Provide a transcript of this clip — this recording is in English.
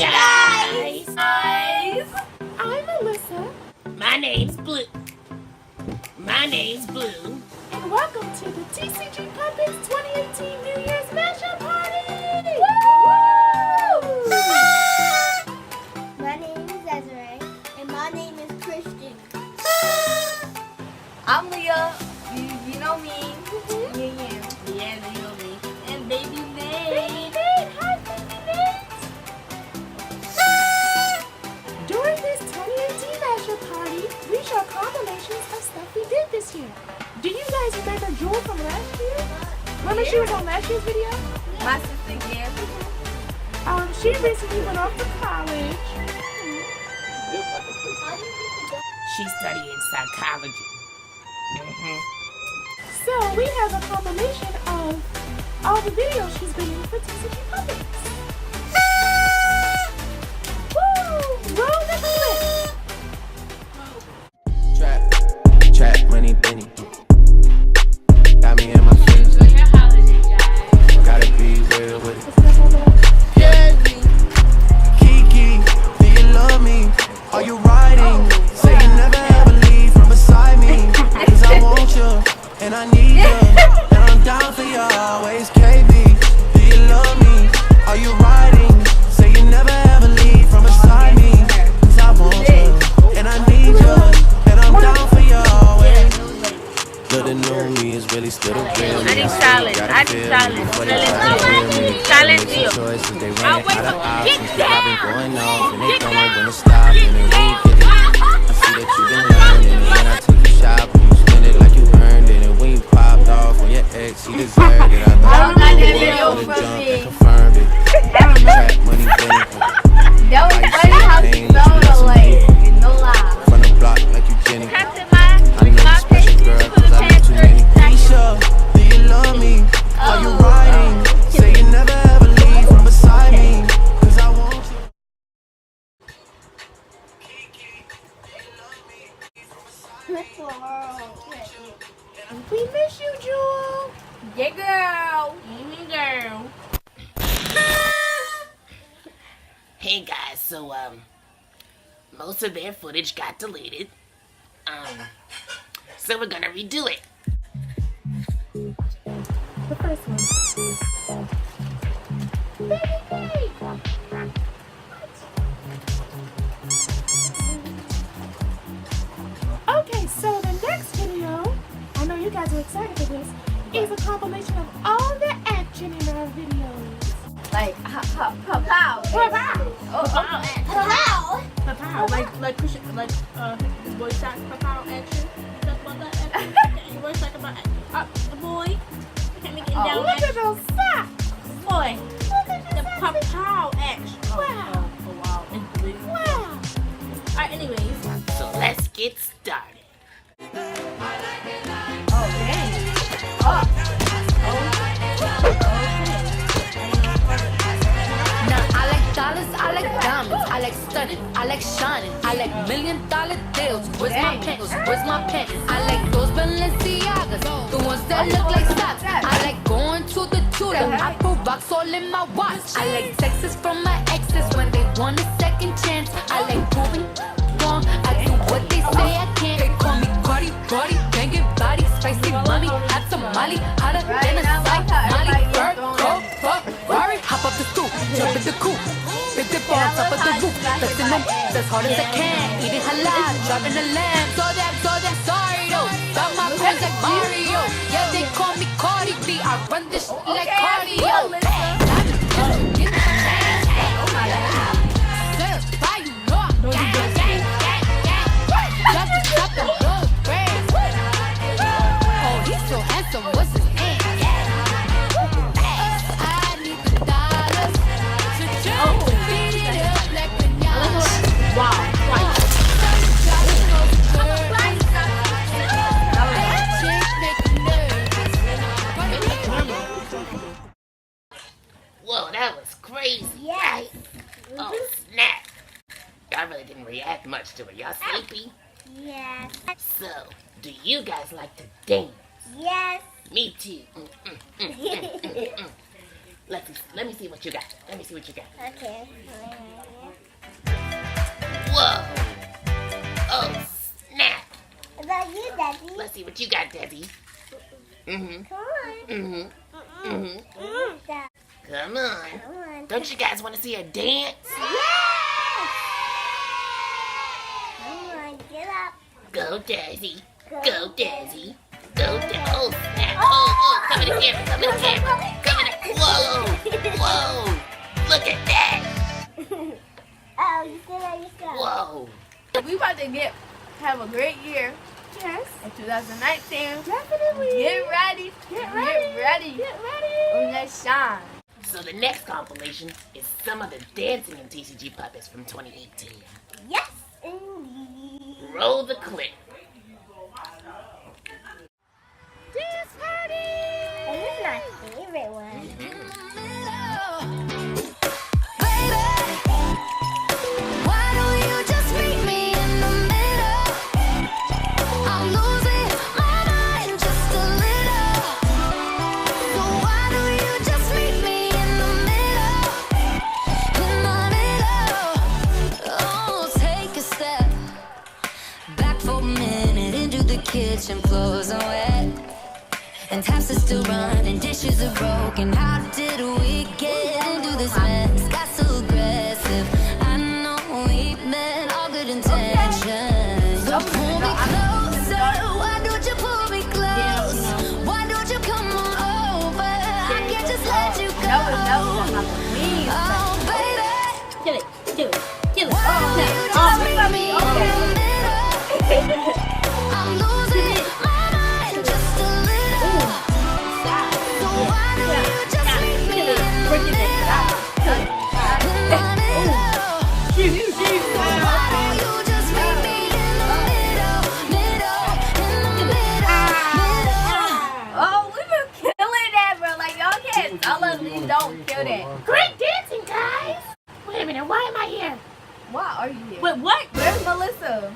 Hi guys! I'm Melissa. My name's Blue. And welcome to the TCG Puppets 2018 New Year's Mashup Party! Woo! My name is Desiree. And my name is Christian. I'm Leah. You know me. Yeah, you know me. And Baby Nate. Hi, Baby Nate! During this 2018 Mashup Party, we show compilations of stuff we did this year. Do you guys remember Jewel from last year? Remember she was on last year's video? My sister, yeah. She recently went off to college. She's studying psychology. So we have a compilation of all the videos she's been in for TCG Puppets. Woo! Roll the clip! Trap, money, Benny. Got me in my feelings. Gotta be real with it. Kiki, do you love me? Are you riding? Say you never ever leave from beside me. Cause I want you, and I need you. And I'm down for you always, KB. Do you love me? Are you riding? Say you never ever leave from beside me. Cause I want you, and I need you. And I'm down for you always. But the new me is really still the real me. I need silence. Silence you. Choices, they I'll ran wait out of for- options. get Cause I've been down. going off and they Get don't down. want to stop. And they weak with it. I see that you been learning. And when I took you shopping, you spend it like you earned it. And when you popped off on your ex, he deserved it. I thought I you got that would video have from jumped me. and confirmed it. Trap money, Benny. That was Like funny how she champagne, sounded but you like, no lie. From the block like you Jenny. Captain, my I know you special girl, cause I know too many. Keisha, do you love me? Are you riding? Say you never ever leave from beside me. Cause I want you. We miss you, Jewel. Yeah, girl. girl. Hey guys, so most of their footage got deleted. So we're gonna redo it. The first one. Okay, so the next video, I know you guys are excited for this, is a compilation of all the action in our videos. Like, pow. Hello. Like Christian, his voice shot pow action. Talk about that action. Your voice talk about the boy. Can't make it down Look at action. those socks. Boy, Look at the the socks. pow action. Wow. Wow. Wow. Alright, anyways. So let's get started. Now I like dollars, I like diamonds, I like stunning, I like shining, I like $1,000,000 deals. Where's my pencils? Where's my pen? I like those Balenciagas, the ones that look like socks. I like going to the Tudor, I put rocks all in my watch. I like texts from my exes when they want a second chance. I like proving wrong, I do what they say I can't. They call me Cardi, banging body, spicy mommy, hot tamale, hotter than a Molly, bird, go, Ferrari, hop up the stoop, jump in the coupe, big dip on top of the roof, flexing them as hard as I can, eating halal, driving a lamb, so damn sorry though, got my friends like Mario, yeah they call me Cardi B, I run this shit like cardio, get the change, certify you know I'm gang, just to stop the blood rain, oh he's so handsome, what's his name? I need the dollars to just beat it up like pinata. Wow. Right. That chick make me nervous. Whoa, that was crazy. Yes. Oh snap. I really didn't react much to it. Y'all sleepy? Yes. So, do you guys like to dance? Yes. Me too. Let me see what you got. Let me see what you got. Okay. Whoa! Oh snap! Is that you, Daddy? Let's see what you got, Desi. Mhm. Come on. Mhm. Mhm. Dad, Come on. come on. Don't you guys want to see her dance? Come on, get up. Go, Desi. Go, Desi. Go, Desi. Oh snap! Oh, come in the camera. Come in the camera. Come in the. Whoa! Whoa! Look at that! Oh, you sit on yourself. Whoa! We about to have a great year Yes. in 2019. Definitely. Get ready. Get ready. Get ready. Get ready. Oh, let's shine. So the next compilation is some of the dancing in TCG Puppets from 2018. Yes, indeed. Roll the clip. Dance party. And this is my favorite one. Why don't you just meet me in the middle? I'm losing my mind just a little. So why don't you just meet me in the middle? In the middle. Oh, take a step back for a minute into the kitchen. Floors are wet and taps are still running, dishes are broken. How did we get into this mess? Got so aggressive. I know we meant all good intentions. So pull me closer. Why don't you pull me close? Why don't you come on over? I can't just let you go. Oh, baby. Do it. Do it. Do it. Why don't you just meet me in the middle? I'm losing my mind just a little. So why don't you just meet me in the middle? In the middle. Why don't you just meet me in the middle? Middle. In the middle. Oh, we've been killing that, bro. Like, y'all can't tell us we don't kill that. Great dancing, guys! Wait a minute, why am I here? Why are you here? Wait, what? Where's Melissa?